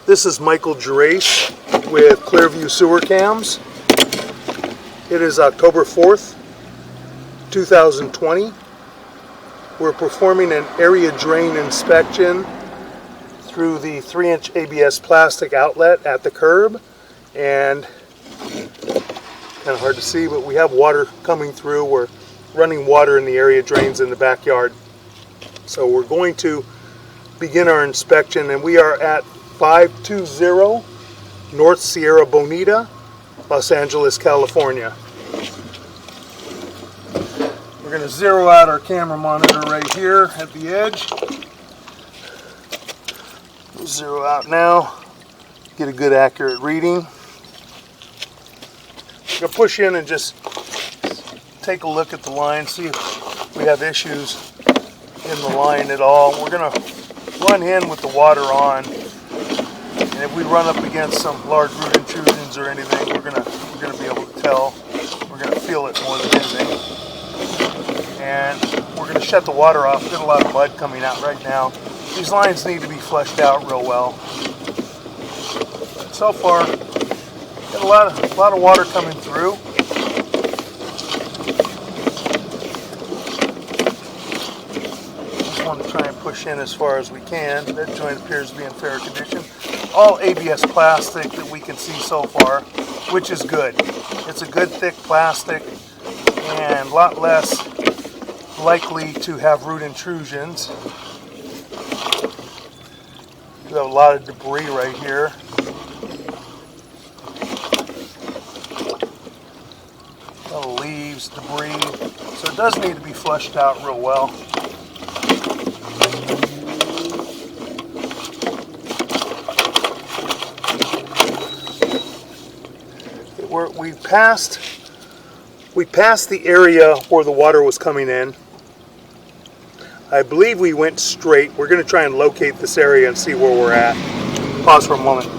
This is Michael Gerace with Clearview Sewer Cams. It is October 4th, 2020. We're performing an area drain inspection through the 3-inch ABS plastic outlet at the curb, and kind of hard to see, but we have water coming through. We're running water in the area drains in the backyard. So we're going to begin our inspection, and we are at 520 North Sierra Bonita, Los Angeles, California. We're going to zero out our camera monitor right here at the edge. We'll zero out now, get a good accurate reading. I'm going to push in and just take a look at the line, see if we have issues in the line at all. We're going to run in with the water on. And if we run up against some large root intrusions or anything, we're gonna be able to tell. We're gonna feel it more than anything. And we're gonna shut the water off. There's a lot of mud coming out right now. These lines need to be flushed out real well. So far, got a lot of water coming through. Just want to try and push in as far as we can. That joint appears to be in fair condition. All ABS plastic that we can see so far, which is good. It's a good thick plastic and a lot less likely to have root intrusions. We have a lot of debris right here. A lot of leaves, debris, so it does need to be flushed out real well. We passed the area where the water was coming in. I believe we went straight. We're going to try and locate this area and see where we're at. Pause for a moment.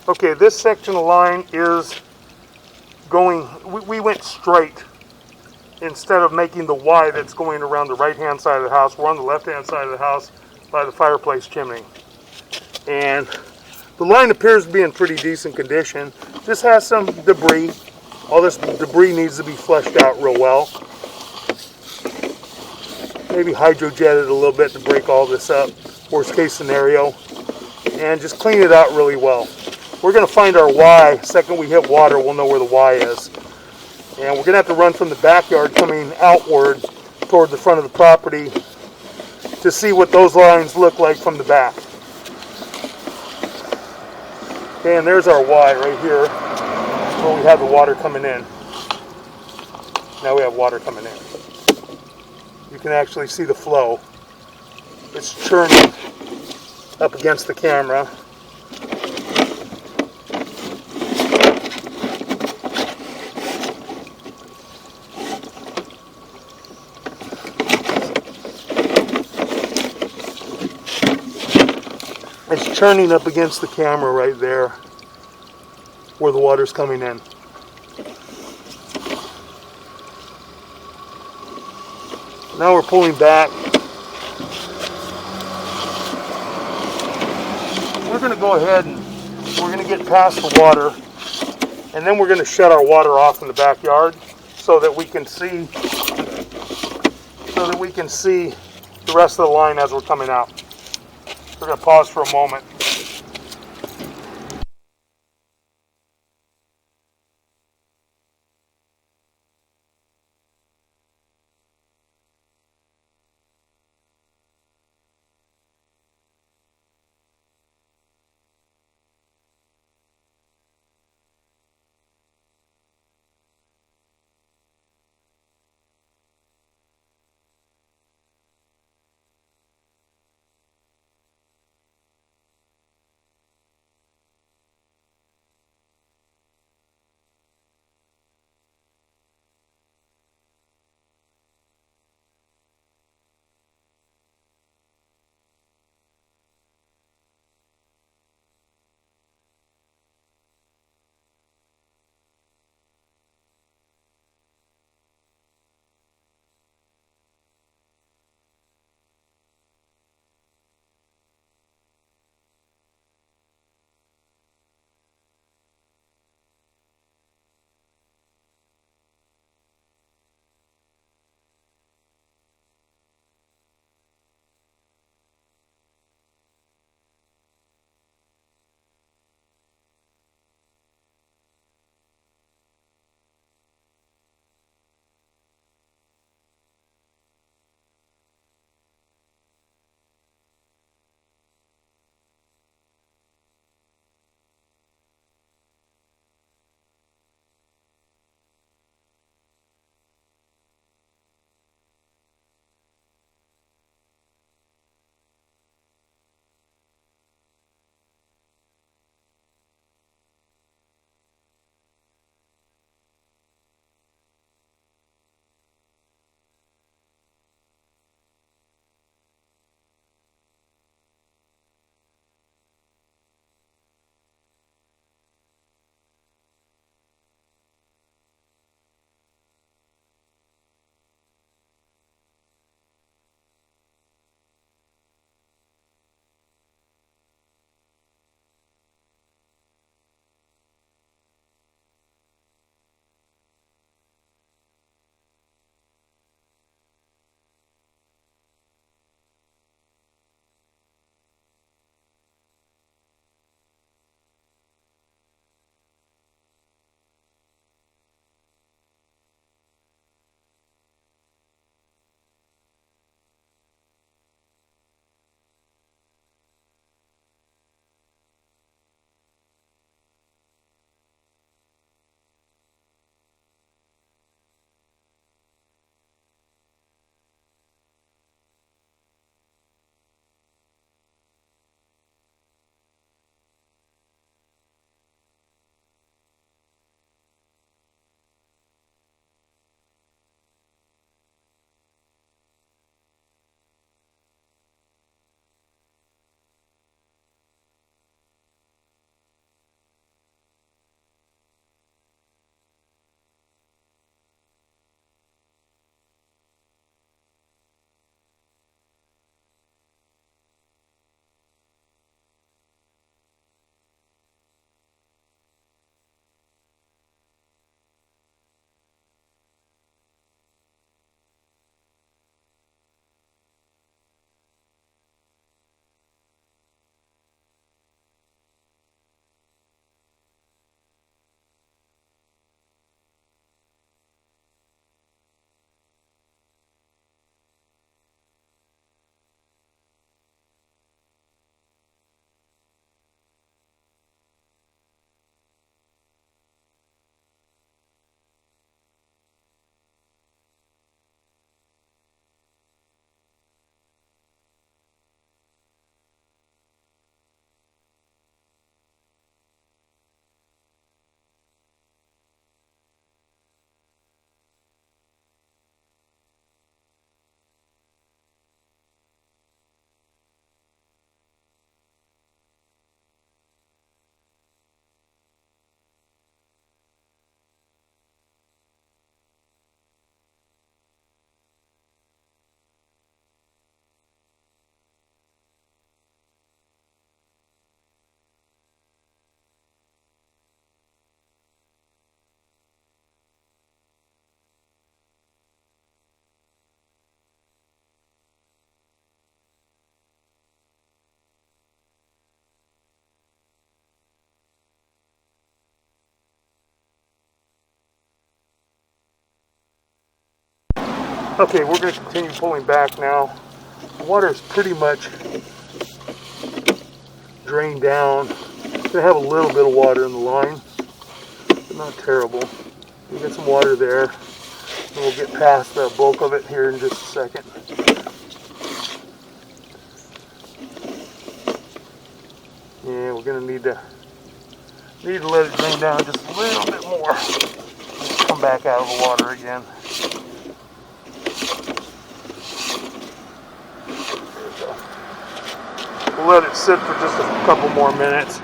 Okay, this section of line is going, we went straight instead of making the Y that's going around the right hand side of the house. We're on the left hand side of the house by the fireplace chimney. And The line appears to be in pretty decent condition. Just has some debris. All this debris needs to be flushed out real well. Maybe hydrojet it a little bit to break all this up, worst case scenario, and just clean it out really well. We're going to find our Y. Second we hit water, we'll know where the Y is. And we're going to have to run from the backyard coming outward toward the front of the property to see what those lines look like from the back. Okay, and there's our Y right here where we have the water coming in. Now we have water coming in. You can actually see the flow. It's churning up against the camera. It's churning up against the camera right there where the water's coming in. Now we're pulling back. We're going to go ahead and we're going to get past the water, and then we're going to shut our water off in the backyard so that we can see the rest of the line as we're coming out. We're going to pause for a moment. Okay, we're going to continue pulling back now. The water is pretty much drained down. It's going to have a little bit of water in the line, but not terrible. We get some water there, and we'll get past the bulk of it here in just a second. Yeah, we're going to need to let it drain down just a little bit more. Come back out of the water again. There we go. We'll let it sit for just a couple more minutes.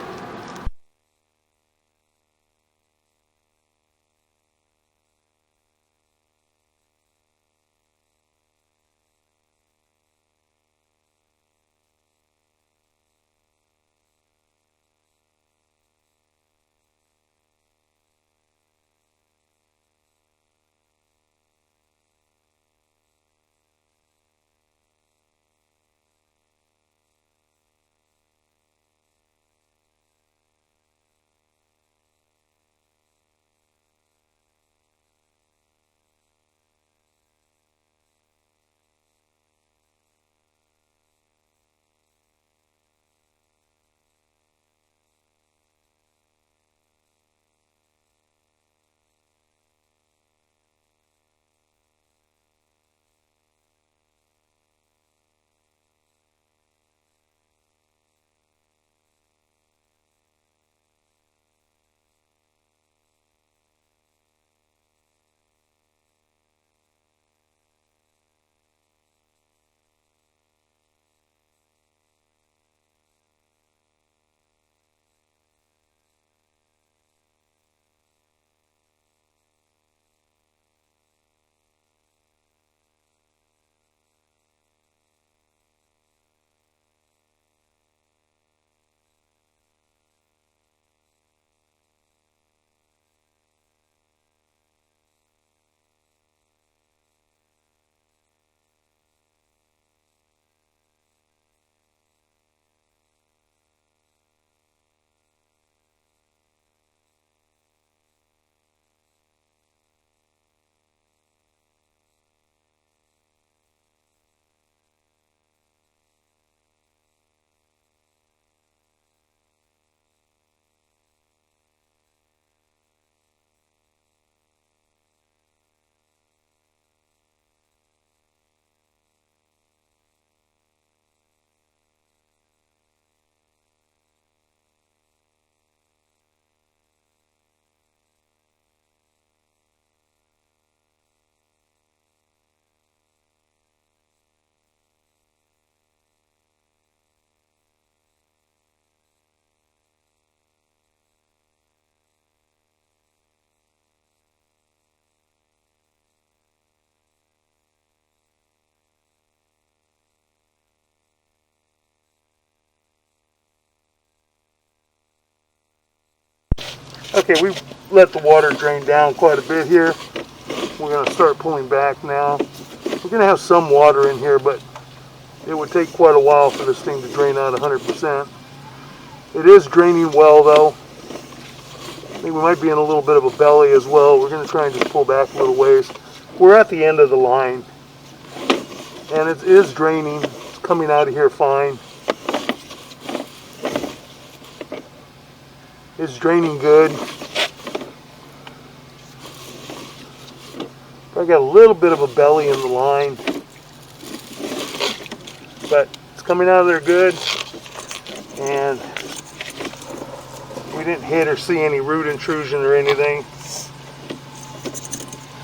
Okay, we've let the water drain down quite a bit here. We're going to start pulling back now. We're going to have some water in here, but it would take quite a while for this thing to drain out 100%. It is draining well, though. I think we might be in a little bit of a belly as well. We're going to try and just pull back a little ways. We're at the end of the line, and it is draining. It's coming out of here fine. It's draining good. I got a little bit of a belly in the line, but it's coming out of there good, and we didn't hit or see any root intrusion or anything.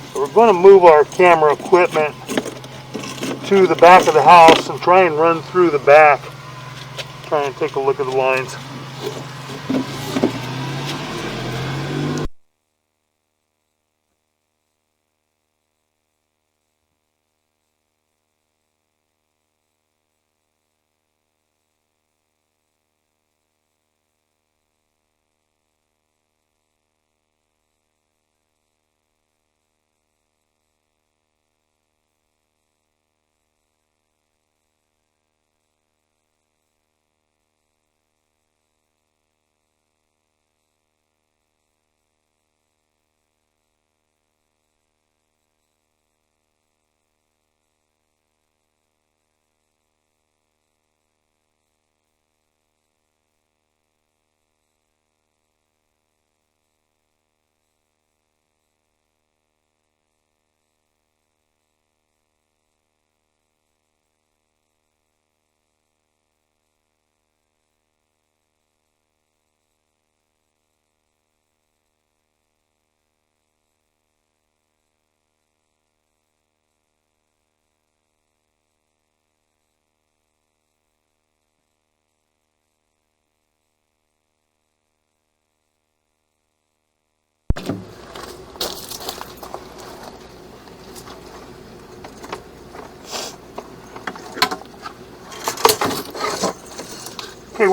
So we're going to move our camera equipment to the back of the house and try and run through the back, try and take a look at the lines.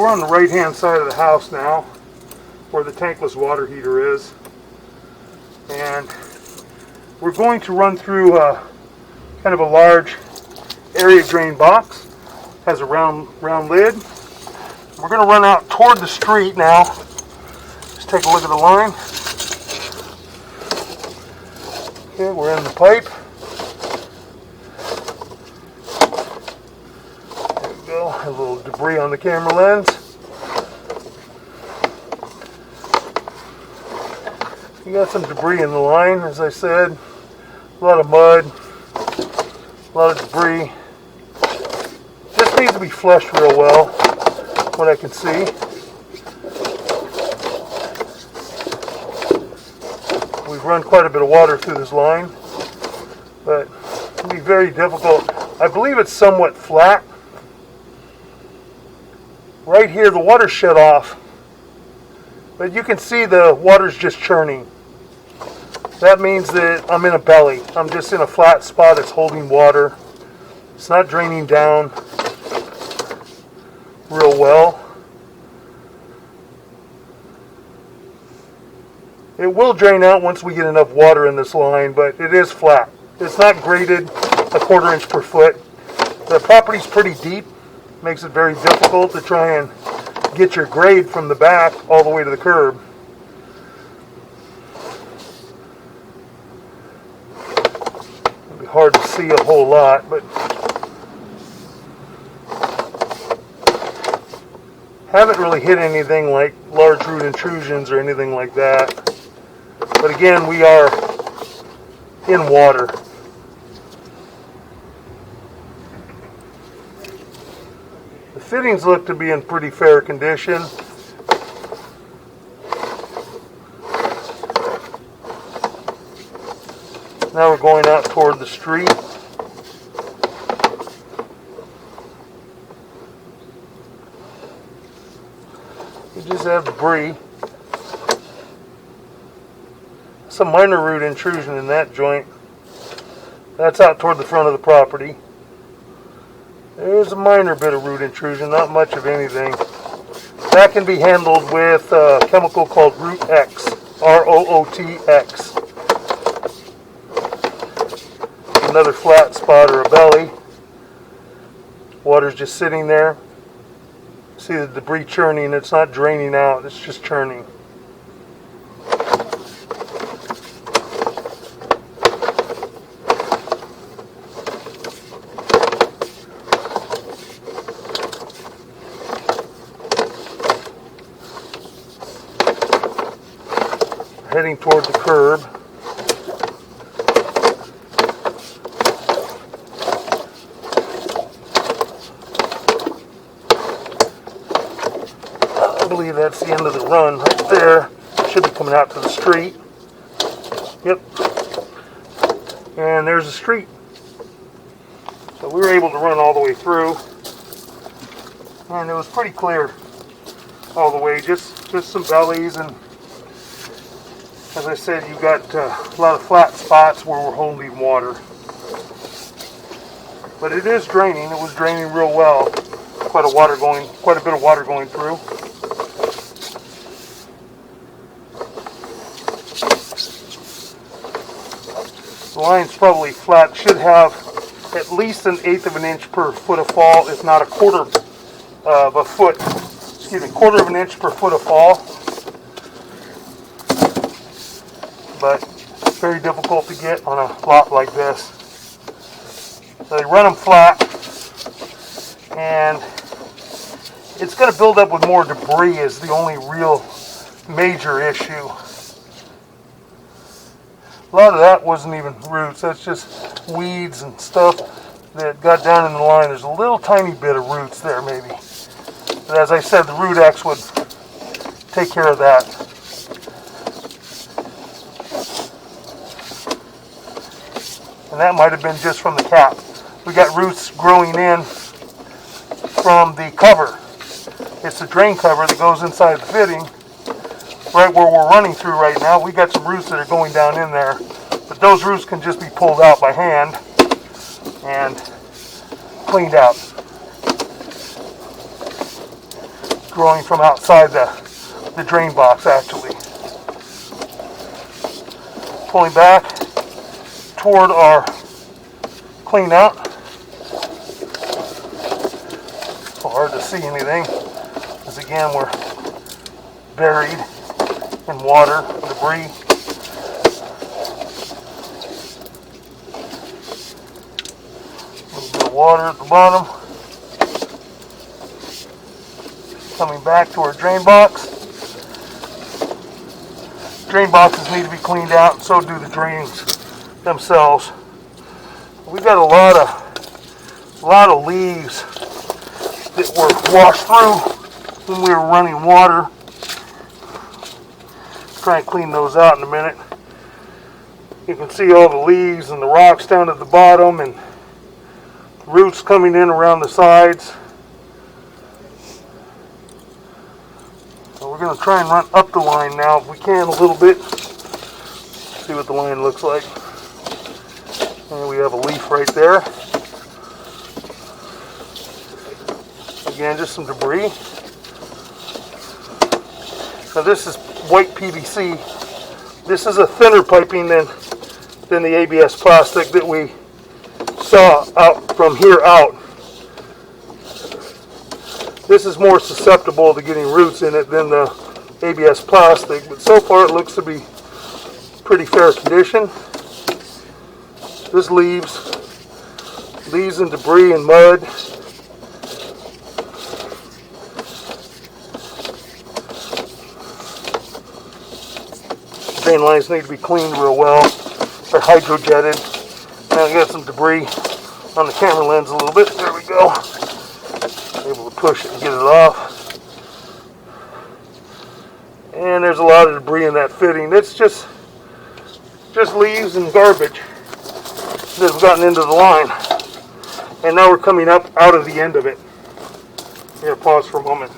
we're on the right hand side of the house now, where the tankless water heater is. And we're going to run through kind of a large area drain box. Has a round lid. We're going to run out toward the street now. Just take a look at the line. Okay, we're in the pipe. There we go. A little debris on the camera lens. You got some debris in the line, as I said. A lot of mud, a lot of debris. Just needs to be flushed real well, what I can see. We've run quite a bit of water through this line, but it can be very difficult. I believe it's somewhat flat. Right here, the water's shut off, but you can see the water's just churning. That means that I'm in a belly. I'm just in a flat spot that's holding water. It's not draining down real well. It will drain out once we get enough water in this line, but it is flat. It's not graded a 1/4 inch per foot. The property's pretty deep. Makes it very difficult to try and get your grade from the back all the way to the curb. It'll be hard to see a whole lot, but haven't really hit anything like large root intrusions or anything like that. But again, we are in water. The fittings look to be in pretty fair condition. Now we're going out toward the street. We just have debris. Some minor root intrusion in that joint. That's out toward the front of the property. There's a minor bit of root intrusion, not much of anything. That can be handled with a chemical called Root X, ROOTX. Another flat spot or a belly. Water's just sitting there. See the debris churning. It's not draining out, it's just churning. Heading toward the curb. I believe that's the end of the run right there. Should be coming out to the street. Yep. And there's the street. So we were able to run all the way through. And it was pretty clear all the way. Just some bellies, and as I said, you got a lot of flat spots where we're holding water. But it is draining. It was draining real well. Quite a bit of water going through. The line's probably flat. Should have at least 1/8 of an inch per foot of fall, if not a 1/4 of a foot. Excuse me, 1/4 of an inch per foot of fall. But it's very difficult to get on a lot like this. So they run them flat, and it's going to build up with more debris is the only real major issue. A lot of that wasn't even roots, that's just weeds and stuff that got down in the line. There's a little tiny bit of roots there maybe. But as I said, the Root X would take care of that. And that might have been just from the cap. We got roots growing in from the cover. It's the drain cover that goes inside the fitting. Right where we're running through right now, we got some roots that are going down in there. But those roots can just be pulled out by hand and cleaned out. growing from outside the drain box actually. Pulling back toward our clean out. So hard to see anything, because again we're buried in water, debris. A little bit of water at the bottom. Coming back to our drain box. Drain boxes need to be cleaned out, and so do the drains themselves. We got a lot of leaves that were washed through when we were running water. Try and clean those out in a minute. You can see all the leaves and the rocks down at the bottom and roots coming in around the sides. So we're going to try and run up the line now if we can a little bit. See what the line looks like. And we have a leaf right there. Again, just some debris. Now this is white PVC. This is a thinner piping than the ABS plastic that we saw out from here out. This is more susceptible to getting roots in it than the ABS plastic, but so far it looks to be pretty fair condition. This leaves and debris and mud. Drain lines need to be cleaned real well. They're hydrojetted. Now we got some debris on the camera lens a little bit. There we go. Able to push it and get it off. And there's a lot of debris in that fitting. It's just leaves and garbage that have gotten into the line. And now we're coming up out of the end of it. Here, pause for a moment.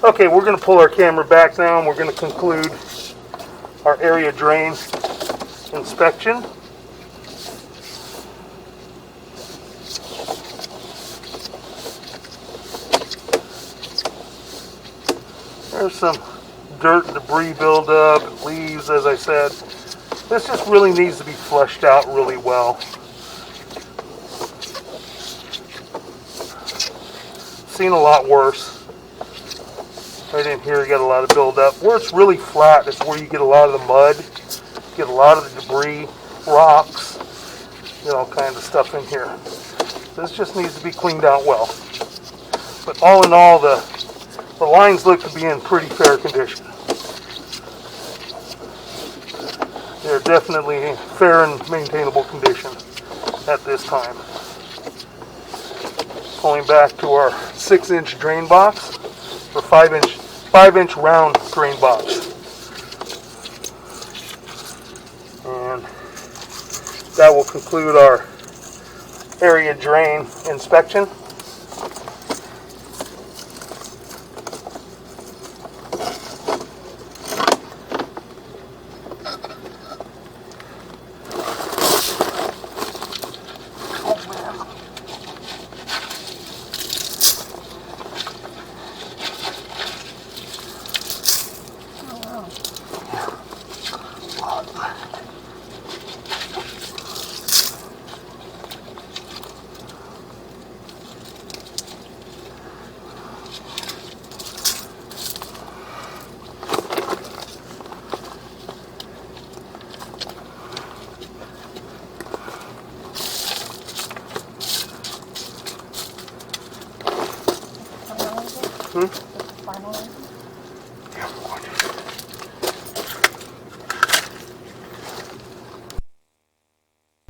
Okay, we're going to pull our camera back now and we're going to conclude our area drain inspection. There's some dirt and debris buildup, leaves, as I said. This just really needs to be flushed out really well. Seen a lot worse. Right in here you got a lot of buildup. Where it's really flat is where you get a lot of the mud, get a lot of the debris, rocks, get all kinds of stuff in here. This just needs to be cleaned out well. But all in all, the lines look to be in pretty fair condition. They're definitely in fair and maintainable condition at this time. Pulling back to our 6-inch drain box, or 5-inch round drain box. And that will conclude our area drain inspection.